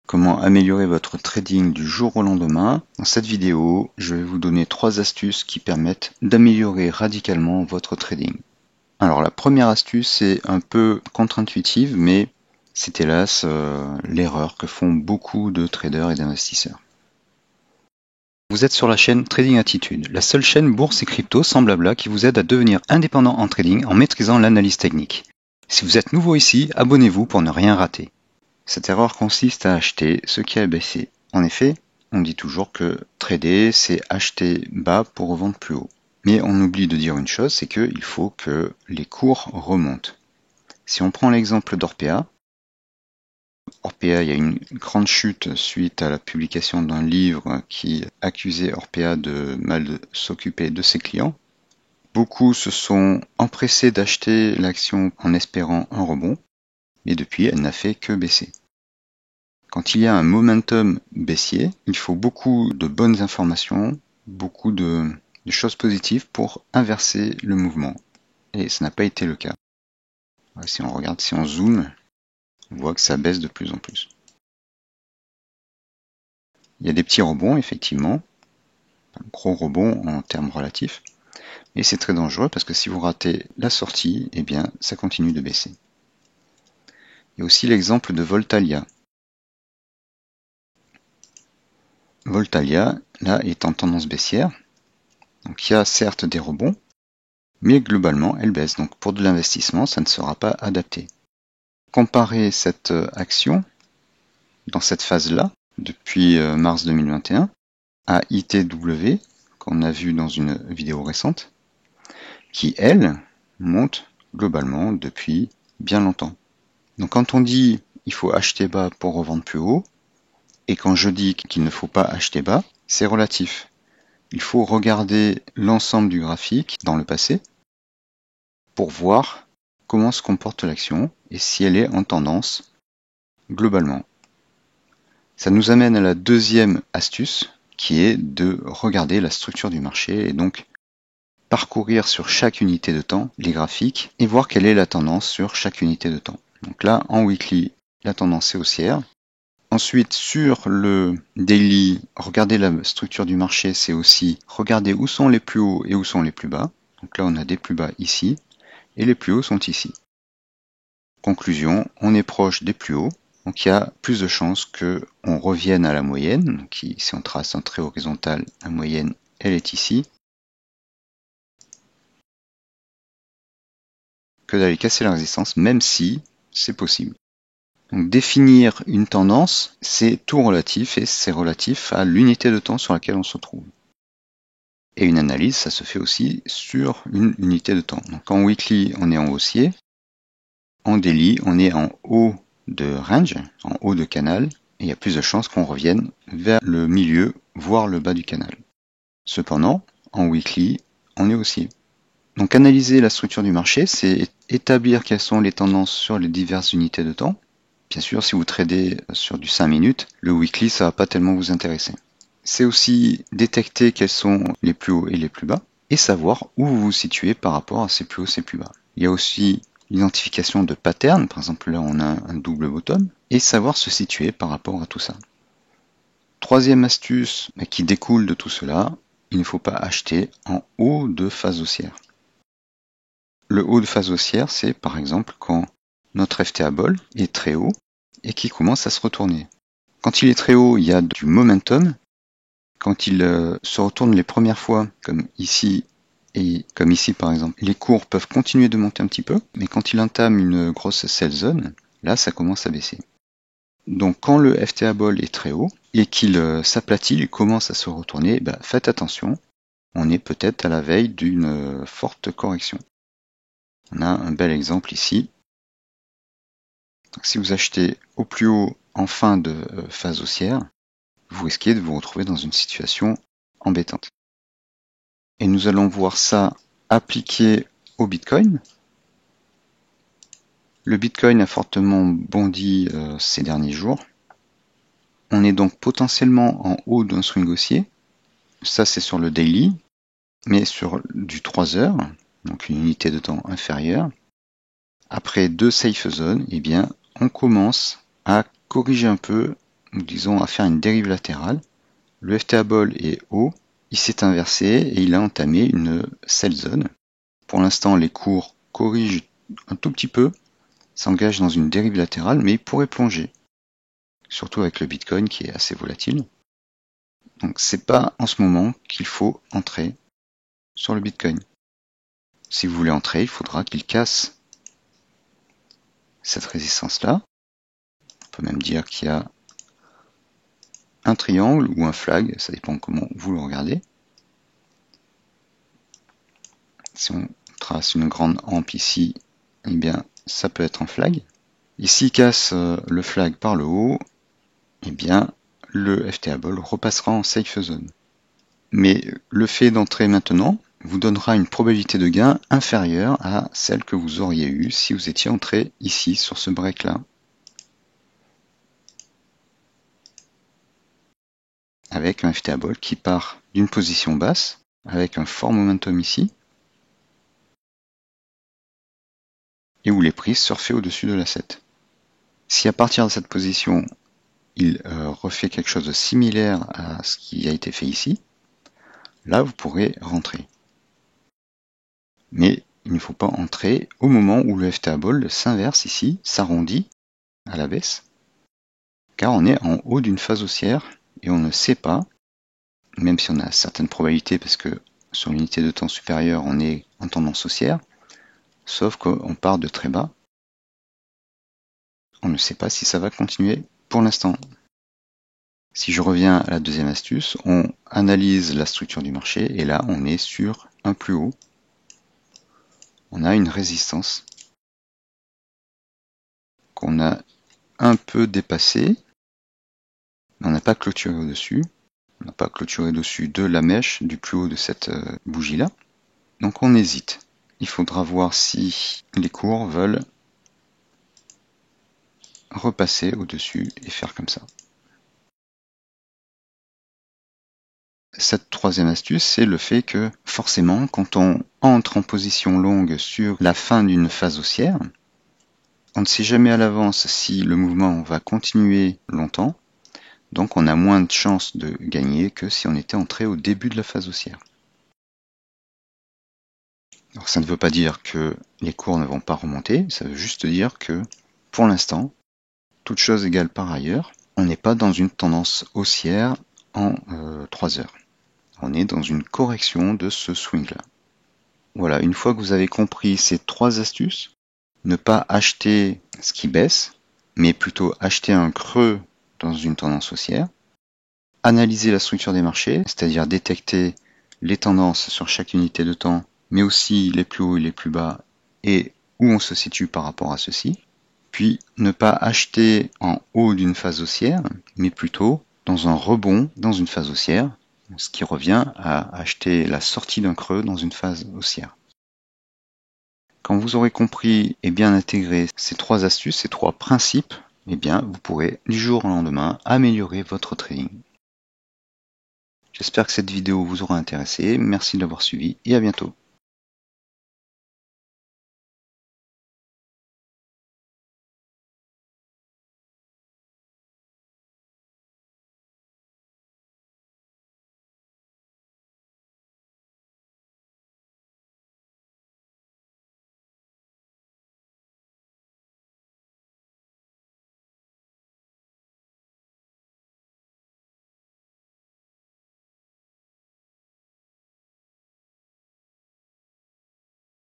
Comment améliorer votre trading du jour au lendemain. Dans cette vidéo, je vais vous donner 3 astuces qui permettent d'améliorer radicalement votre trading. Alors la première astuce est un peu contre-intuitive, mais c'est hélas l'erreur que font beaucoup de traders et d'investisseurs. Vous êtes sur la chaîne Trading Attitude, la seule chaîne bourse et crypto sans blabla qui vous aide à devenir indépendant en trading en maîtrisant l'analyse technique. Si vous êtes nouveau ici, abonnez-vous pour ne rien rater. Cette erreur consiste à acheter ce qui a baissé. En effet, on dit toujours que trader, c'est acheter bas pour revendre plus haut. Mais on oublie de dire une chose, c'est qu'il faut que les cours remontent. Si on prend l'exemple d'Orpea, il y a une grande chute suite à la publication d'un livre qui accusait Orpea de mal s'occuper de ses clients. Beaucoup se sont empressés d'acheter l'action en espérant un rebond, mais depuis, elle n'a fait que baisser. Quand il y a un momentum baissier, il faut beaucoup de bonnes informations, beaucoup de choses positives pour inverser le mouvement. Et ça n'a pas été le cas. Si on regarde, si on zoome, on voit que ça baisse de plus en plus. Il y a des petits rebonds, effectivement, un gros rebond en termes relatifs, et c'est très dangereux parce que si vous ratez la sortie, eh bien, ça continue de baisser. Il y a aussi l'exemple de Voltalia. Voltalia, là, est en tendance baissière. Donc il y a certes des rebonds, mais globalement, elle baisse. Donc pour de l'investissement, ça ne sera pas adapté. Comparez cette action dans cette phase-là, depuis mars 2021, à ITW, qu'on a vu dans une vidéo récente, qui, elle, monte globalement depuis bien longtemps. Donc quand on dit il faut acheter bas pour revendre plus haut, et quand je dis qu'il ne faut pas acheter bas, c'est relatif. Il faut regarder l'ensemble du graphique dans le passé pour voir comment se comporte l'action et si elle est en tendance globalement. Ça nous amène à la deuxième astuce qui est de regarder la structure du marché et donc parcourir sur chaque unité de temps les graphiques et voir quelle est la tendance sur chaque unité de temps. Donc là, en weekly, la tendance est haussière. Ensuite, sur le daily, regarder la structure du marché, c'est aussi regarder où sont les plus hauts et où sont les plus bas. Donc là, on a des plus bas ici et les plus hauts sont ici. Conclusion, on est proche des plus hauts, donc il y a plus de chances qu'on revienne à la moyenne. Donc si on trace un trait horizontal, la moyenne, elle est ici, que d'aller casser la résistance, même si c'est possible. Donc définir une tendance, c'est tout relatif et c'est relatif à l'unité de temps sur laquelle on se trouve. Et une analyse, ça se fait aussi sur une unité de temps. Donc en weekly, on est en haussier. En daily, on est en haut de range, en haut de canal, et il y a plus de chances qu'on revienne vers le milieu, voire le bas du canal. Cependant, en weekly, on est haussier. Donc analyser la structure du marché, c'est établir quelles sont les tendances sur les diverses unités de temps. Bien sûr, si vous tradez sur du 5 minutes, le weekly, ça va pas tellement vous intéresser. C'est aussi détecter quels sont les plus hauts et les plus bas, et savoir où vous vous situez par rapport à ces plus hauts et ces plus bas. Il y a aussi l'identification de patterns, par exemple là on a un double bottom, et savoir se situer par rapport à tout ça. Troisième astuce qui découle de tout cela, il ne faut pas acheter en haut de phase haussière. Le haut de phase haussière, c'est par exemple quand notre FTA Ball est très haut et qui commence à se retourner. Quand il est très haut, il y a du momentum. Quand il se retourne les premières fois, comme ici et comme ici par exemple, les cours peuvent continuer de monter un petit peu, mais quand il entame une grosse sell zone, là ça commence à baisser. Donc quand le FTA Ball est très haut et qu'il s'aplatit, il commence à se retourner, faites attention, on est peut-être à la veille d'une forte correction. On a un bel exemple ici. Donc, si vous achetez au plus haut en fin de phase haussière, vous risquez de vous retrouver dans une situation embêtante. Et nous allons voir ça appliqué au Bitcoin. Le Bitcoin a fortement bondi ces derniers jours. On est donc potentiellement en haut d'un swing haussier. Ça, c'est sur le daily, mais sur du 3 heures, donc une unité de temps inférieure. Après deux safe zones, eh bien, on commence à corriger un peu ou disons à faire une dérive latérale. Le FTA Ball est haut, il s'est inversé et il a entamé une sell zone. Pour l'instant, les cours corrigent un tout petit peu, s'engagent dans une dérive latérale, mais il pourrait plonger. Surtout avec le Bitcoin qui est assez volatile. Donc c'est pas en ce moment qu'il faut entrer sur le Bitcoin. Si vous voulez entrer, il faudra qu'il casse cette résistance-là. On peut même dire qu'il y a un triangle ou un flag, ça dépend comment vous le regardez. Si on trace une grande hampe ici, eh bien ça peut être un flag. Et s'il casse le flag par le haut, eh bien le FTA Ball repassera en safe zone. Mais le fait d'entrer maintenant vous donnera une probabilité de gain inférieure à celle que vous auriez eue si vous étiez entré ici sur ce break là. Avec un FTA Ball qui part d'une position basse, avec un fort momentum ici, et où les prix surfent au-dessus de l'asset. Si à partir de cette position, il refait quelque chose de similaire à ce qui a été fait ici, là vous pourrez rentrer. Mais il ne faut pas entrer au moment où le FTA Ball s'inverse ici, s'arrondit à la baisse, car on est en haut d'une phase haussière et on ne sait pas, même si on a certaines probabilités parce que sur l'unité de temps supérieure on est en tendance haussière, sauf qu'on part de très bas, on ne sait pas si ça va continuer pour l'instant. Si je reviens à la deuxième astuce, on analyse la structure du marché et là on est sur un plus haut. On a une résistance qu'on a un peu dépassée, mais on n'a pas clôturé au-dessus. On n'a pas clôturé au-dessus de la mèche du plus haut de cette bougie-là. Donc on hésite. Il faudra voir si les cours veulent repasser au-dessus et faire comme ça. Cette troisième astuce, c'est le fait que forcément, quand on entre en position longue sur la fin d'une phase haussière, on ne sait jamais à l'avance si le mouvement va continuer longtemps, donc on a moins de chances de gagner que si on était entré au début de la phase haussière. Alors ça ne veut pas dire que les cours ne vont pas remonter, ça veut juste dire que pour l'instant, toute chose égale par ailleurs, on n'est pas dans une tendance haussière en 3 heures. On est dans une correction de ce swing-là. Voilà, une fois que vous avez compris ces 3 astuces, ne pas acheter ce qui baisse, mais plutôt acheter un creux dans une tendance haussière, analyser la structure des marchés, c'est-à-dire détecter les tendances sur chaque unité de temps, mais aussi les plus hauts et les plus bas, et où on se situe par rapport à ceci, puis ne pas acheter en haut d'une phase haussière, mais plutôt dans un rebond dans une phase haussière, ce qui revient à acheter la sortie d'un creux dans une phase haussière. Quand vous aurez compris et bien intégré ces 3 astuces, ces 3 principes, eh bien, vous pourrez du jour au lendemain améliorer votre trading. J'espère que cette vidéo vous aura intéressé, merci de l'avoir suivi et à bientôt.